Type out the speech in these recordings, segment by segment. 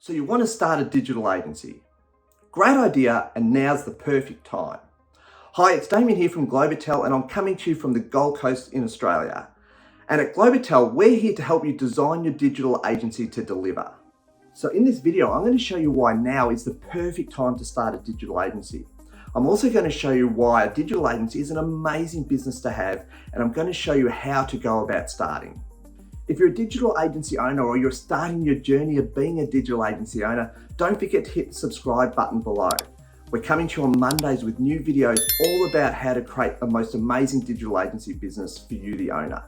So you want to start a digital agency. Great idea, and now's the perfect time. Hi, it's Damien here from Globital, and I'm coming to you from the Gold Coast in Australia. And at Globital, we're here to help you design your digital agency to deliver. So in this video, I'm going to show you why now is the perfect time to start a digital agency. I'm also going to show you why a digital agency is an amazing business to have, and I'm going to show you how to go about starting. If you're a digital agency owner or you're starting your journey of being a digital agency owner, don't forget to hit the subscribe button below. We're coming to you on Mondays with new videos all about how to create the most amazing digital agency business for you, the owner.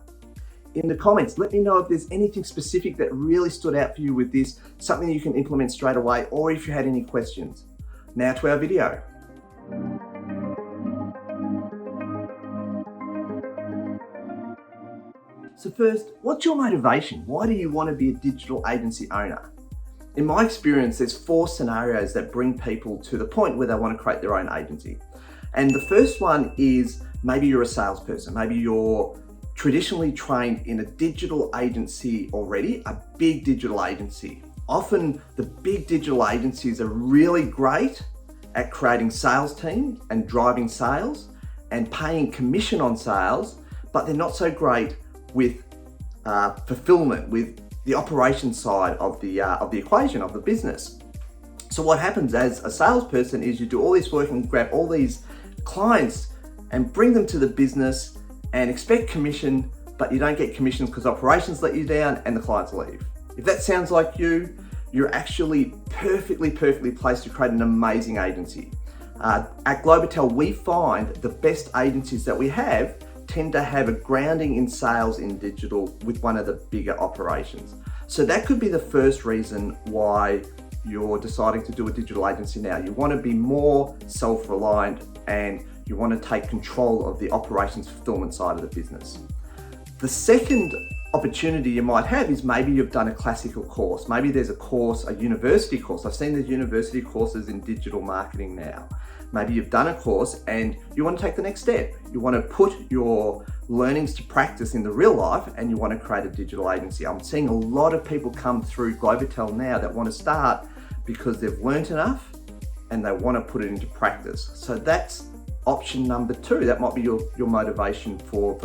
In the comments, let me know if there's anything specific that really stood out for you with this, something you can implement straight away, or if you had any questions. Now to our video. So first, what's your motivation? Why do you want to be a digital agency owner? In my experience, there's 4 scenarios that bring people to the point where they want to create their own agency. And the first one is maybe you're a salesperson, maybe you're traditionally trained in a digital agency already, a big digital agency. Often the big digital agencies are really great at creating sales teams and driving sales and paying commission on sales, but they're not so great with fulfillment, with the operations side of the equation of the business. So what happens as a salesperson is you do all this work and grab all these clients and bring them to the business and expect commission, but you don't get commissions because operations let you down and the clients leave. If that sounds like you, you're actually perfectly placed to create an amazing agency. At Globital, we find the best agencies that we have tend to have a grounding in sales in digital with one of the bigger operations. So that could be the first reason why you're deciding to do a digital agency now. You want to be more self-reliant and you want to take control of the operations fulfillment side of the business. The second opportunity you might have is maybe you've done a classical course. Maybe there's a course, a university course. I've seen the university courses in digital marketing now. Maybe you've done a course and you want to take the next step. You want to put your learnings to practice in the real life and you want to create a digital agency. I'm seeing a lot of people come through Globital now that want to start because they've learned enough and they want to put it into practice. So that's option number 2. That might be your motivation for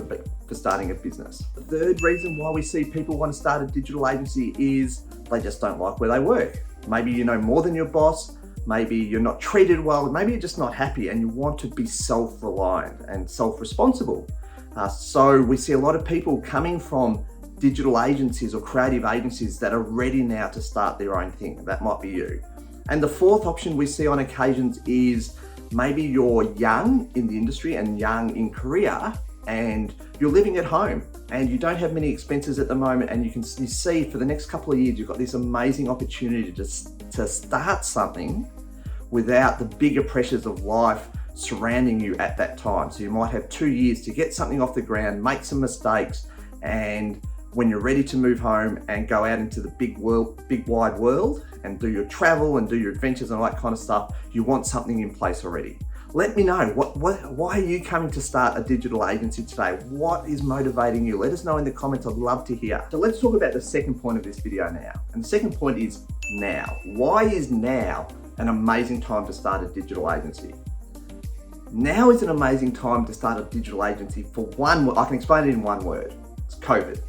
starting a business. The third reason why we see people want to start a digital agency is they just don't like where they work. Maybe you know more than your boss. Maybe you're not treated well, maybe you're just not happy and you want to be self-reliant and self-responsible. So we see a lot of people coming from digital agencies or creative agencies that are ready now to start their own thing. That might be you. And the fourth option we see on occasions is maybe you're young in the industry and young in career and you're living at home and you don't have many expenses at the moment and you see for the next couple of years you've got this amazing opportunity to start something without the bigger pressures of life surrounding you at that time. So you might have 2 years to get something off the ground, make some mistakes, and when you're ready to move home and go out into the big wide world and do your travel and do your adventures and all that kind of stuff, you want something in place already. Let me know, why are you coming to start a digital agency today? What is motivating you? Let us know in the comments, I'd love to hear. So let's talk about the second point of this video now. And the second point is now. Why is now an amazing time to start a digital agency? Now is an amazing time to start a digital agency for one, I can explain it in one word, it's COVID.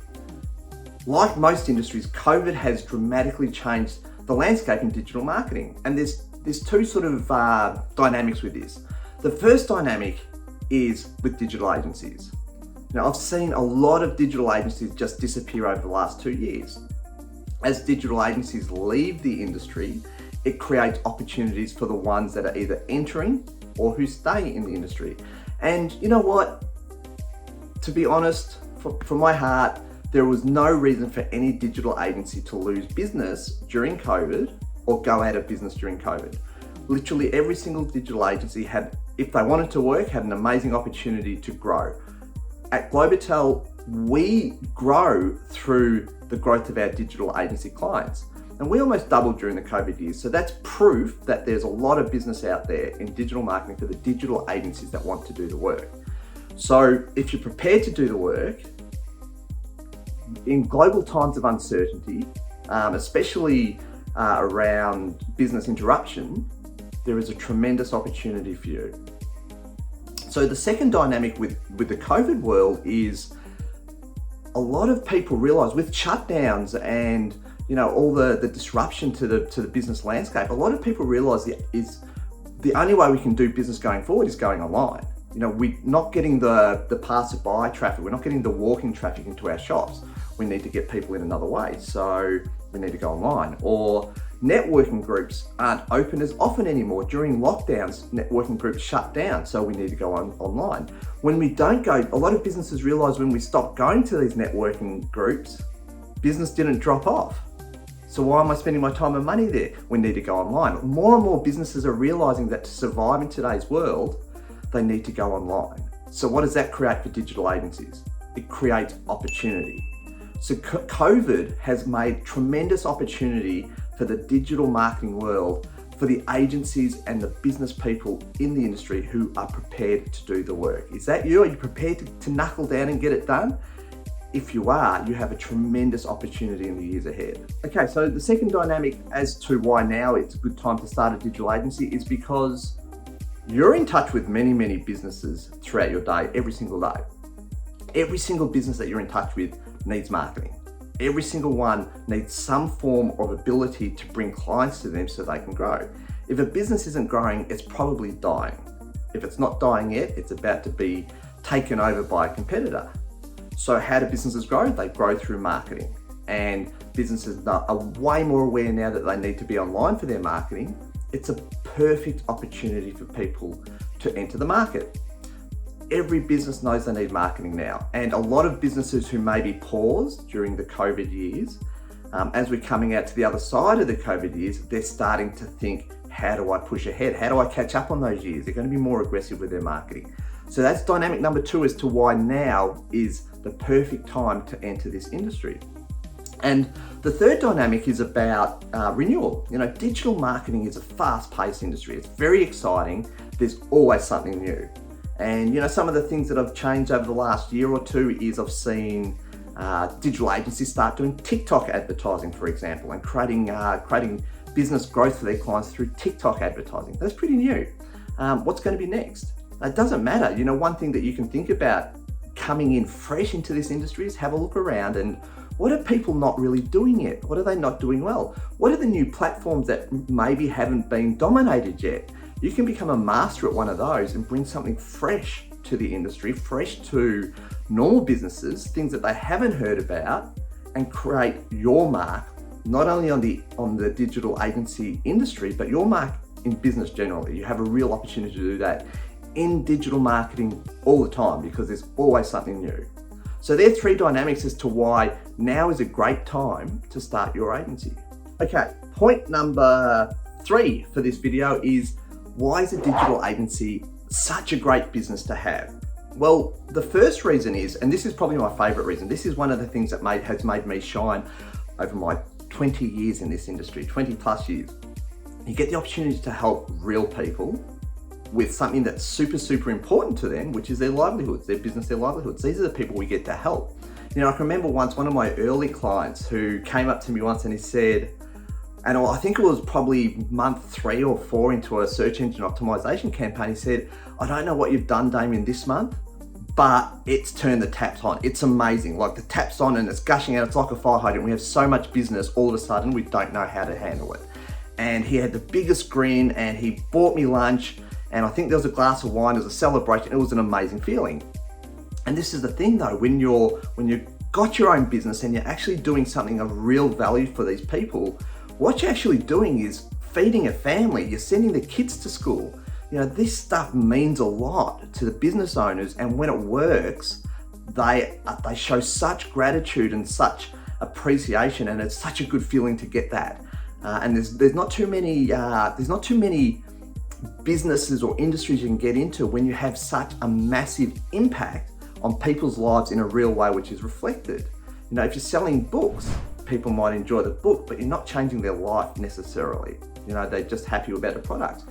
Like most industries, COVID has dramatically changed the landscape in digital marketing. And there's 2 sort of dynamics with this. The first dynamic is with digital agencies. Now, I've seen a lot of digital agencies just disappear over the last 2 years. As digital agencies leave the industry, it creates opportunities for the ones that are either entering or who stay in the industry. And you know what? To be honest, from my heart, there was no reason for any digital agency to lose business during COVID or go out of business during COVID. Literally every single digital agency had, if they wanted to work, had an amazing opportunity to grow. At Globital, we grow through the growth of our digital agency clients. And we almost doubled during the COVID years. So that's proof that there's a lot of business out there in digital marketing for the digital agencies that want to do the work. So if you're prepared to do the work, in global times of uncertainty, especially around business interruption, there is a tremendous opportunity for you. So the second dynamic with the COVID world is a lot of people realize with shutdowns and all the disruption to the business landscape, a lot of people realize the only way we can do business going forward is going online. We're not getting the passerby traffic, we're not getting the walking traffic into our shops. We need to get people in another way, so we need to go online. Or networking groups aren't open as often anymore. During lockdowns, networking groups shut down, so we need to go online. When we don't go, a lot of businesses realize when we stop going to these networking groups, business didn't drop off. So why am I spending my time and money there? We need to go online. More and more businesses are realizing that to survive in today's world, they need to go online. So what does that create for digital agencies? It creates opportunity. So COVID has made tremendous opportunity for the digital marketing world, for the agencies and the business people in the industry who are prepared to do the work. Is that you? Are you prepared to knuckle down and get it done? If you are, you have a tremendous opportunity in the years ahead. Okay, so the second dynamic as to why now it's a good time to start a digital agency is because you're in touch with many, many businesses throughout your day, every single day. Every single business that you're in touch with needs marketing. Every single one needs some form of ability to bring clients to them so they can grow. If a business isn't growing, it's probably dying. If it's not dying yet, it's about to be taken over by a competitor. So how do businesses grow? They grow through marketing. And businesses are way more aware now that they need to be online for their marketing. It's a perfect opportunity for people to enter the market. Every business knows they need marketing now. And a lot of businesses who maybe paused during the COVID years, as we're coming out to the other side of the COVID years, they're starting to think, how do I push ahead? How do I catch up on those years? They're going to be more aggressive with their marketing. So that's dynamic number 2 as to why now is the perfect time to enter this industry. And the third dynamic is about renewal. Digital marketing is a fast-paced industry. It's very exciting. There's always something new. And some of the things that have changed over the last year or two is I've seen digital agencies start doing TikTok advertising, for example, and creating business growth for their clients through TikTok advertising. That's pretty new. What's going to be next? It doesn't matter. One thing that you can think about coming in fresh into this industry is have a look around and what are people not really doing yet? What are they not doing well? What are the new platforms that maybe haven't been dominated yet? You can become a master at one of those and bring something fresh to the industry, fresh to normal businesses, things that they haven't heard about, and create your mark, not only on the digital agency industry, but your mark in business generally. You have a real opportunity to do that in digital marketing all the time because there's always something new. So there are 3 dynamics as to why now is a great time to start your agency. Okay, point number 3 for this video is, why is a digital agency such a great business to have? Well, the first reason is, and this is probably my favorite reason, this is one of the things that has made me shine over my 20 years in this industry, 20 plus years. You get the opportunity to help real people with something that's super, super important to them, which is their livelihoods, their business, their livelihoods. These are the people we get to help. I can remember once one of my early clients who came up to me once and he said, and I think it was probably month 3 or 4 into a search engine optimization campaign, he said, I don't know what you've done, Damien, this month, but it's turned the taps on. It's amazing. Like the tap's on and it's gushing out. It's like a fire hydrant. We have so much business, all of a sudden we don't know how to handle it. And he had the biggest grin and he bought me lunch. And I think there was a glass of wine as a celebration. It was an amazing feeling. And this is the thing though, when you've got your own business and you're actually doing something of real value for these people, what you're actually doing is feeding a family. You're sending the kids to school. This stuff means a lot to the business owners. And when it works, they show such gratitude and such appreciation. And it's such a good feeling to get that. And there's not too many businesses or industries you can get into when you have such a massive impact on people's lives in a real way, which is reflected. If you're selling books, people might enjoy the book, but you're not changing their life necessarily. They're just happy about the product.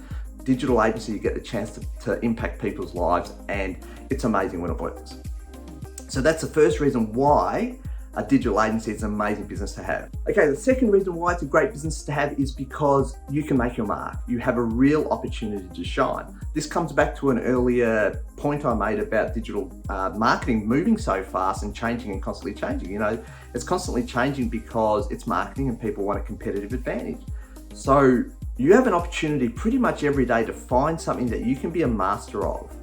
Digital agency, you get the chance to impact people's lives, and it's amazing when it works. So that's the first reason why a digital agency is an amazing business to have. Okay, the second reason why it's a great business to have is because you can make your mark. You have a real opportunity to shine. This comes back to an earlier point I made about digital marketing moving so fast and changing and constantly changing. You know, it's constantly changing because it's marketing and people want a competitive advantage. So you have an opportunity pretty much every day to find something that you can be a master of,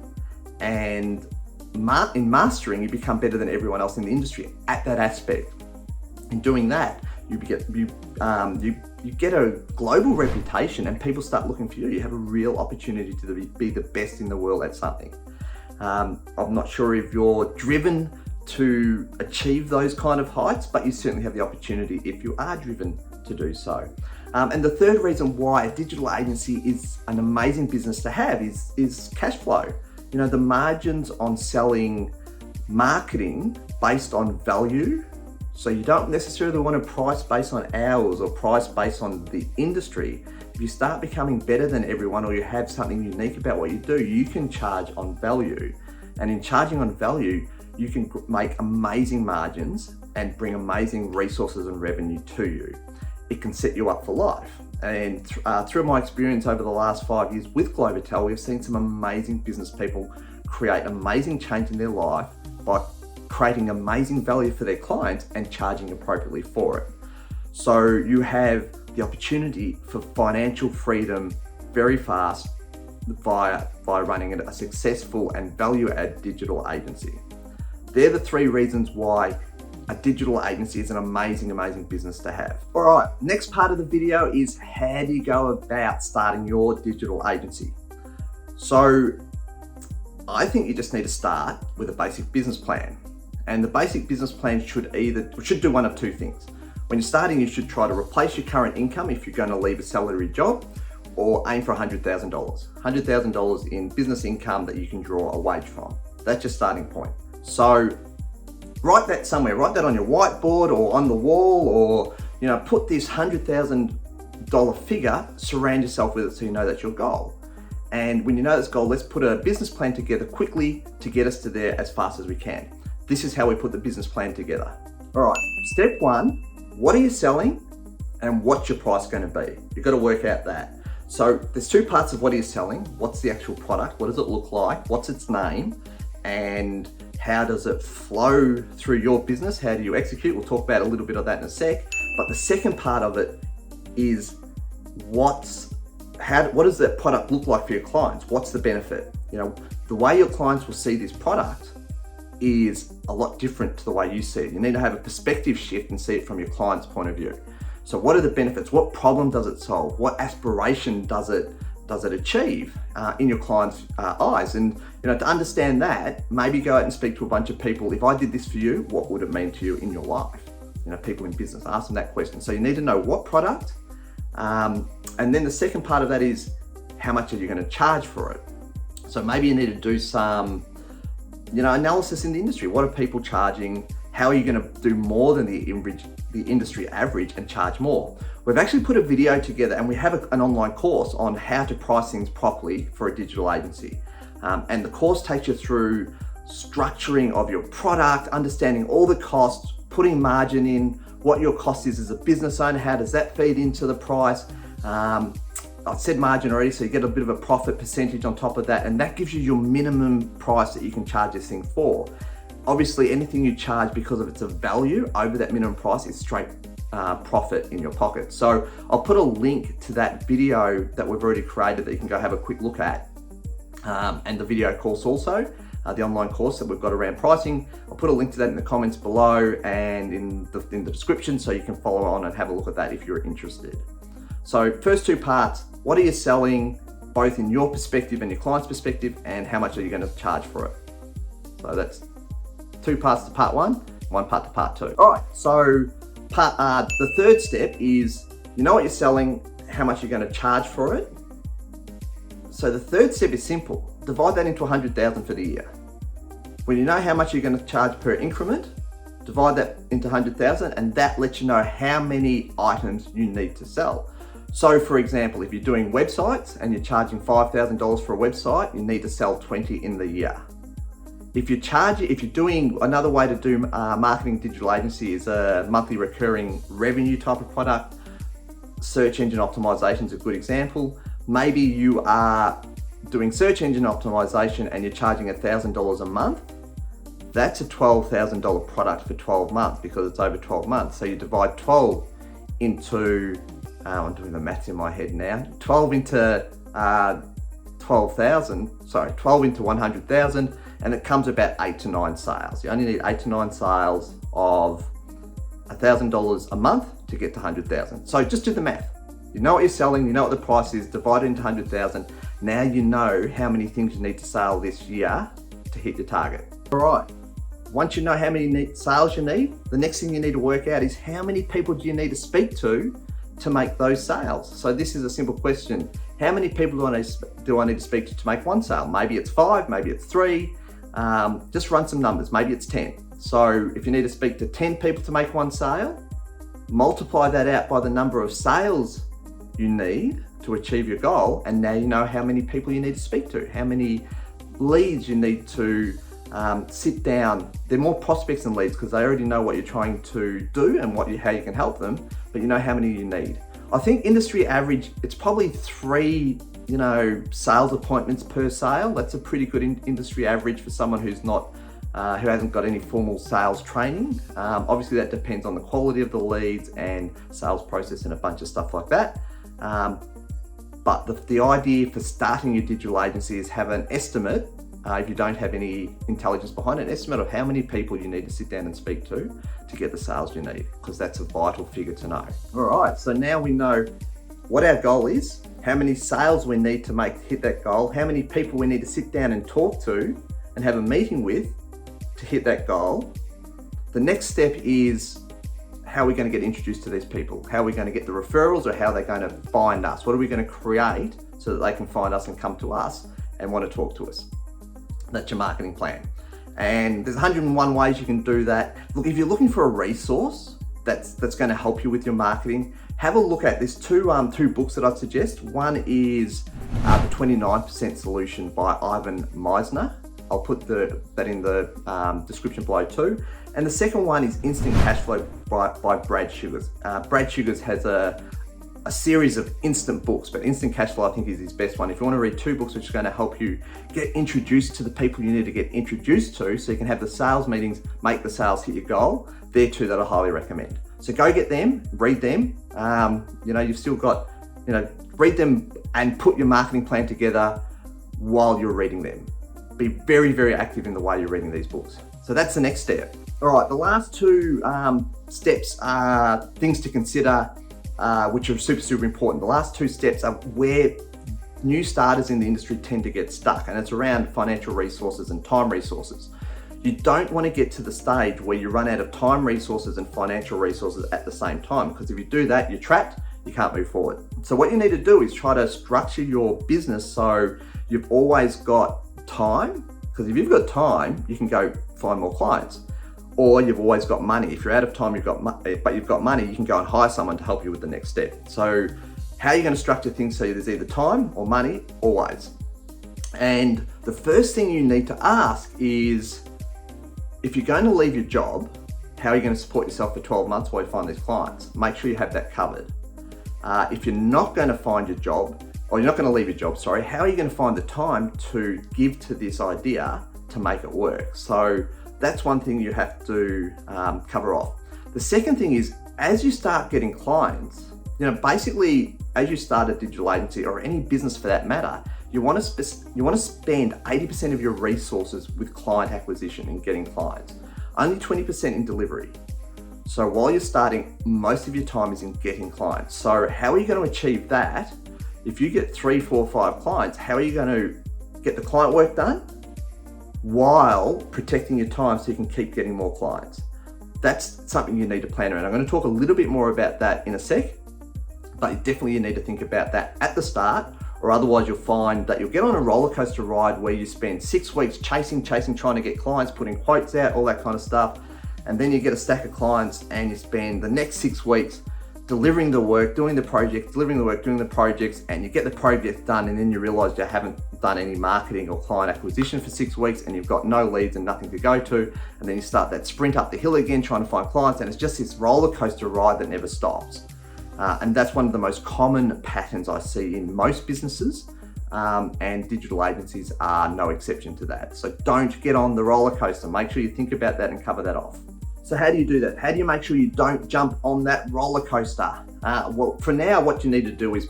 and in mastering, you become better than everyone else in the industry at that aspect. In doing that, you get a global reputation, and people start looking for you. You have a real opportunity to be the best in the world at something. I'm not sure if you're driven to achieve those kind of heights, but you certainly have the opportunity if you are driven to do so. And the third reason why a digital agency is an amazing business to have is cash flow. You know, the margins on selling marketing based on value. So you don't necessarily want to price based on hours or price based on the industry. If you start becoming better than everyone, or you have something unique about what you do, you can charge on value. And in charging on value, you can make amazing margins and bring amazing resources and revenue to you. It can set you up for life. And through my experience over the last 5 years with Globital, we've seen some amazing business people create amazing change in their life by creating amazing value for their clients and charging appropriately for it. So you have the opportunity for financial freedom very fast by running a successful and value-add digital agency. They're the three reasons why a digital agency is an amazing, amazing business to have. All right, next part of the video is how do you go about starting your digital agency? So I think you just need to start with a basic business plan. And the basic business plan should do one of two things. When you're starting, you should try to replace your current income if you're going to leave a salary job, or aim for $100,000. $100,000 in business income that you can draw a wage from. That's your starting point. So write that somewhere, write that on your whiteboard or on the wall, or, you know, put this $100,000 figure, surround yourself with it so you know that's your goal. And when you know this goal, let's put a business plan together quickly to get us to there as fast as we can. This is how we put the business plan together. All right, step one, what are you selling and what's your price going to be? You've got to work out that. So there's two parts of what are you selling. What's the actual product? What does it look like? What's its name? And how does it flow through your business? How do you execute? We'll talk about a little bit of that in a sec. But the second part of it is what does that product look like for your clients? What's the benefit? You know, the way your clients will see this product is a lot different to the way you see it. You need to have a perspective shift and see it from your client's point of view. So what are the benefits? What problem does it solve? What aspiration does it achieve in your client's eyes? And, you know, to understand that, maybe go out and speak to a bunch of people. If I did this for you, what would it mean to you in your life? You know, people in business, ask them that question. So you need to know what product, and then the second part of that is how much are you going to charge for it? So maybe you need to do some, you know, analysis in the industry. What are people charging? How are you going to do more than the industry average and charge more? We've actually put a video together, and we have an online course on how to price things properly for a digital agency. And the course takes you through structuring of your product, understanding all the costs, putting margin in, what your cost is as a business owner, how does that feed into the price? I said margin already, so you get a bit of a profit percentage on top of that, and that gives you your minimum price that you can charge this thing for. Obviously, anything you charge because of its value over that minimum price is straight profit in your pocket. So I'll put a link to that video that we've already created that you can go have a quick look at, and the video course also, the online course that we've got around pricing. I'll put a link to that in the comments below and in the description, so you can follow on and have a look at that if you're interested. So first two parts, what are you selling, both in your perspective and your client's perspective, and how much are you going to charge for it? So that's two parts to part one part to part two. All right, so the third step is, you know what you're selling, how much you're going to charge for it. So the third step is simple. Divide that into 100,000 for the year. When you know how much you're going to charge per increment, divide that into 100,000, and that lets you know how many items you need to sell. So for example, if you're doing websites and you're charging $5,000 for a website, you need to sell 20 in the year. If you're doing another way to do marketing digital agency is a monthly recurring revenue type of product. Search engine optimization is a good example. Maybe you are doing search engine optimization and you're charging $1,000 a month. That's a $12,000 product for 12 months because it's over 12 months. So you divide 12 into, I'm doing the maths in my head now, 12 into 12 into 100,000, and it comes about 8 to 9 sales. You only need 8 to 9 sales of $1,000 a month to get to 100,000. So just do the math. You know what you're selling, you know what the price is, divide it into 100,000. Now you know how many things you need to sell this year to hit your target. All right, once you know how many sales you need, the next thing you need to work out is how many people do you need to speak to make those sales. So this is a simple question. How many people do I need to speak to make one sale? Maybe it's 5, maybe it's 3. Just run some numbers, maybe it's 10. So if you need to speak to 10 people to make one sale, multiply that out by the number of sales you need to achieve your goal, and now you know how many people you need to speak to, how many leads you need to sit down. They're more prospects than leads because they already know what you're trying to do and how you can help them, but you know how many you need. I think industry average, it's probably 3 sales appointments per sale. That's a pretty good industry average for someone who's not who hasn't got any formal sales training. Obviously that depends on the quality of the leads and sales process and a bunch of stuff like that. But the idea for starting your digital agency is have an estimate, if you don't have any intelligence behind it, an estimate of how many people you need to sit down and speak to get the sales you need, because that's a vital figure to know. All right, so now we know what our goal is, how many sales we need to hit that goal, how many people we need to sit down and talk to and have a meeting with to hit that goal. The next step is how are we going to get introduced to these people? How are we going to get the referrals, or how are they going to find us? What are we going to create so that they can find us and come to us and want to talk to us? That's your marketing plan. And there's 101 ways you can do that. Look, if you're looking for a resource that's going to help you with your marketing, have a look at this. Two books that I'd suggest. One is The 29% Solution by Ivan Misner. I'll put that in the description below too. And the second one is Instant Cash Flow by Brad Sugars. Brad Sugars has a series of instant books, but Instant Cash Flow I think is his best one. If you want to read 2 books which are going to help you get introduced to the people you need to get introduced to so you can have the sales meetings, make the sales, hit your goal, they're 2 that I highly recommend. So go get them, read them. You've still got, read them and put your marketing plan together while you're reading them. Be very, very active in the way you're reading these books. So that's the next step. All right, the last 2 steps are things to consider, which are super, super important. The last 2 steps are where new starters in the industry tend to get stuck, and it's around financial resources and time resources. You don't want to get to the stage where you run out of time resources and financial resources at the same time, because if you do that, you're trapped, you can't move forward. So what you need to do is try to structure your business so you've always got time, because if you've got time, you can go find more clients. Or you've always got money. If you're out of time, but you've got money, you can go and hire someone to help you with the next step. So how are you going to structure things so there's either time or money? Always. And the first thing you need to ask is, if you're going to leave your job, how are you going to support yourself for 12 months while you find these clients? Make sure you have that covered. If you're not going to find your job, or you're not going to leave your job, sorry, how are you going to find the time to give to this idea to make it work? So that's one thing you have to cover off. The second thing is, as you start getting clients, basically as you start a digital agency or any business for that matter, you want to spend 80% of your resources with client acquisition and getting clients, only 20% in delivery. So while you're starting, most of your time is in getting clients. So how are you going to achieve that? If you get 3, 4, 5 clients, how are you going to get the client work done while protecting your time so you can keep getting more clients? That's something you need to plan around. I'm going to talk a little bit more about that in a sec, but definitely you need to think about that at the start, or otherwise you'll find that you'll get on a roller coaster ride where you spend 6 weeks chasing, trying to get clients, putting quotes out, all that kind of stuff. And then you get a stack of clients and you spend the next 6 weeks delivering the work, doing the project, delivering the work, doing the projects, and you get the project done, and then you realize you haven't done any marketing or client acquisition for 6 weeks, and you've got no leads and nothing to go to, and then you start that sprint up the hill again trying to find clients, and it's just this roller coaster ride that never stops. And that's one of the most common patterns I see in most businesses, and digital agencies are no exception to that. So don't get on the roller coaster. Make sure you think about that and cover that off. So how do you do that? How do you make sure you don't jump on that roller coaster? Well, for now, what you need to do is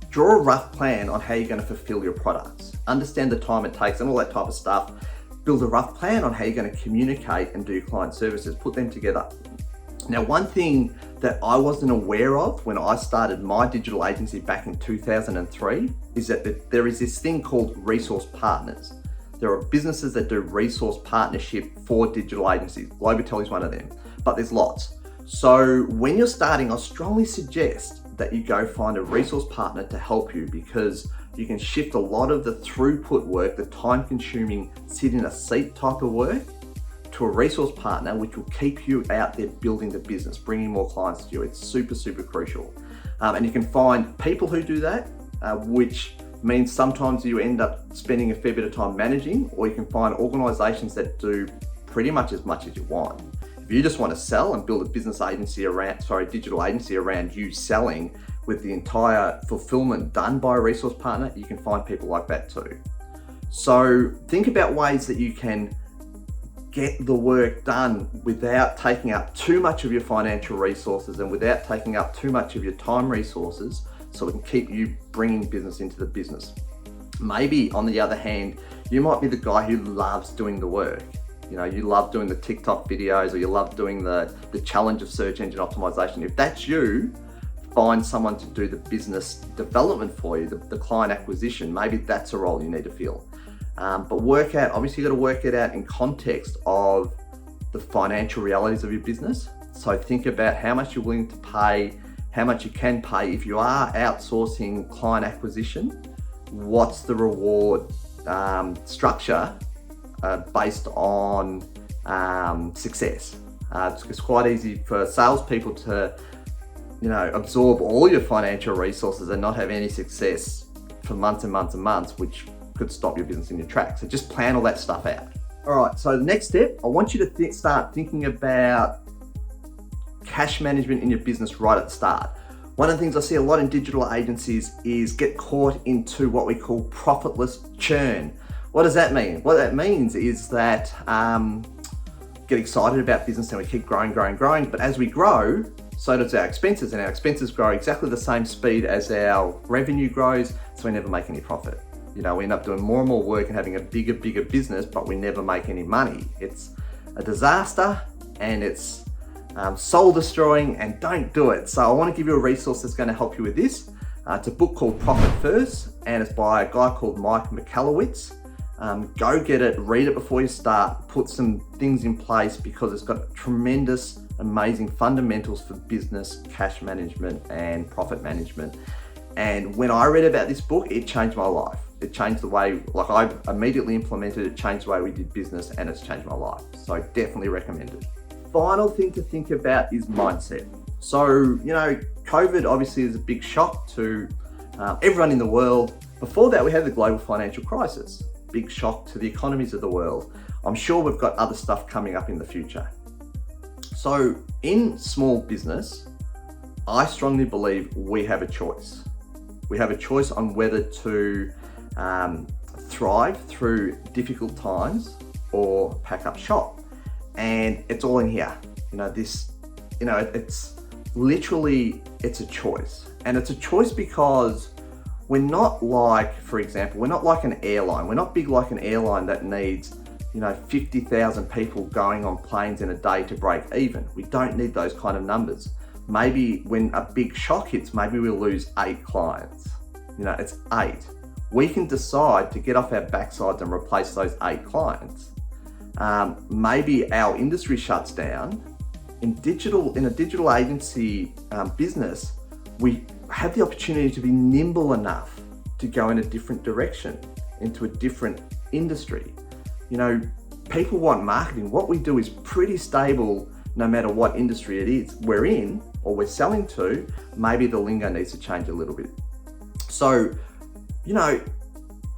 draw a rough plan on how you're going to fulfill your products. Understand the time it takes and all that type of stuff. Build a rough plan on how you're going to communicate and do your client services. Put them together. Now, one thing that I wasn't aware of when I started my digital agency back in 2003 is that there is this thing called resource partners. There are businesses that do resource partnership for digital agencies. Globital is one of them, but there's lots. So when you're starting, I strongly suggest that you go find a resource partner to help you, because you can shift a lot of the throughput work, the time consuming sit in a seat type of work, to a resource partner, which will keep you out there building the business, bringing more clients to you. It's super, super crucial. And you can find people who do that, which means sometimes you end up spending a fair bit of time managing, or you can find organizations that do pretty much as you want. If you just want to sell and build a business agency around, digital agency around you selling with the entire fulfillment done by a resource partner, you can find people like that too. So think about ways that you can get the work done without taking up too much of your financial resources and without taking up too much of your time resources, so it can keep you bringing business into the business. Maybe on the other hand, you might be the guy who loves doing the work. You know, you love doing the TikTok videos, or you love doing the challenge of search engine optimization. If that's you, find someone to do the business development for you, the client acquisition. Maybe that's a role you need to fill. But obviously you got to work it out in context of the financial realities of your business. So think about how much you're willing to pay, how much you can pay. If you are outsourcing client acquisition, what's the reward structure based on success? It's quite easy for salespeople to, absorb all your financial resources and not have any success for months and months and months, which could stop your business in your tracks. So just plan all that stuff out. All right, so the next step, I want you to start thinking about cash management in your business right at the start. One of the things I see a lot in digital agencies is get caught into what we call profitless churn. What does that mean? What that means is that get excited about business and we keep growing, but as we grow, so does our expenses, and our expenses grow exactly the same speed as our revenue grows, so we never make any profit. We end up doing more and more work and having a bigger business, but we never make any money. It's a disaster, and it's soul destroying, and don't do it. So I want to give you a resource that's going to help you with this. It's a book called Profit First, and it's by a guy called Mike Michalowicz. Go get it, read it before you start, put some things in place, because it's got tremendous, amazing fundamentals for business, cash management, and profit management. And when I read about this book, it changed my life. It changed the way, I immediately implemented it, changed the way we did business, and it's changed my life. So I definitely recommend it. Final thing to think about is mindset. So, COVID obviously is a big shock to everyone in the world. Before that, we had the global financial crisis. Big shock to the economies of the world. I'm sure we've got other stuff coming up in the future. So in small business, I strongly believe we have a choice. We have a choice on whether to thrive through difficult times or pack up shop. And it's all in here. It's literally, it's a choice. And it's a choice because we're not like, for example, we're not like an airline. We're not big like an airline that needs, 50,000 people going on planes in a day to break even. We don't need those kind of numbers. Maybe when a big shock hits, maybe we'll lose 8 clients. It's 8. We can decide to get off our backsides and replace those 8 clients. Maybe our industry shuts down. In a digital agency business, we have the opportunity to be nimble enough to go in a different direction, into a different industry. People want marketing. What we do is pretty stable no matter what industry it is we're in or we're selling to, maybe the lingo needs to change a little bit. So,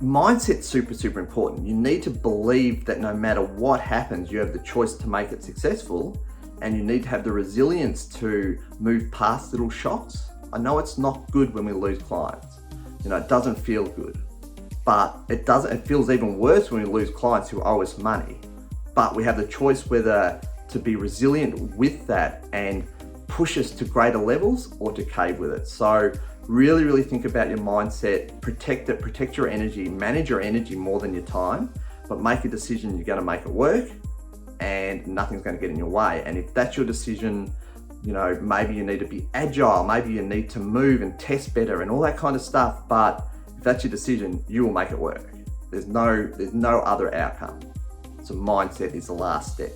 mindset's super important. You need to believe that no matter what happens, you have the choice to make it successful, and you need to have the resilience to move past little shocks. I know it's not good when we lose clients. It doesn't feel good, but it feels even worse when we lose clients who owe us money. But we have the choice whether to be resilient with that and push us to greater levels or to cave with it. So really think about your mindset, protect it, protect your energy, manage your energy more than your time, but make a decision you're going to make it work and nothing's going to get in your way. And if that's your decision, maybe you need to be agile, maybe you need to move and test better and all that kind of stuff. But if that's your decision, you will make it work. There's no other outcome. So mindset is the last step.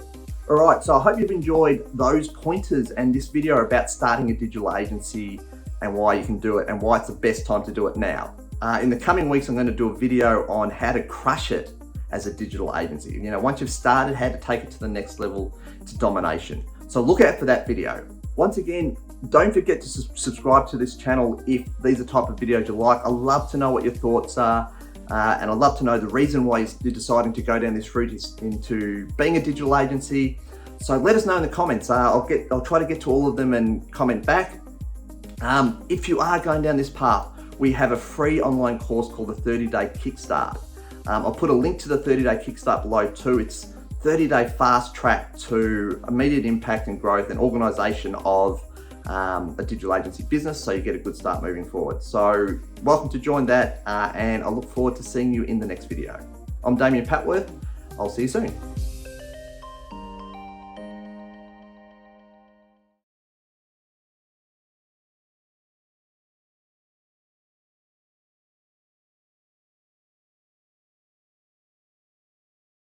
All right, so I hope you've enjoyed those pointers and this video about starting a digital agency and why you can do it and why it's the best time to do it now. In the coming weeks, I'm going to do a video on how to crush it as a digital agency. Once you've started, how to take it to the next level to domination. So look out for that video. Once again, don't forget to subscribe to this channel if these are the type of videos you like. I'd love to know what your thoughts are. And I'd love to know the reason why you're deciding to go down this route into being a digital agency. So let us know in the comments. I'll try to get to all of them and comment back. If you are going down this path, we have a free online course called the 30-Day Kickstart. I'll put a link to the 30-Day Kickstart below too. It's 30-day fast track to immediate impact and growth and organization of a digital agency business, so you get a good start moving forward. So welcome to join that, and I look forward to seeing you in the next video. I'm Damien Patworth. I'll see you soon.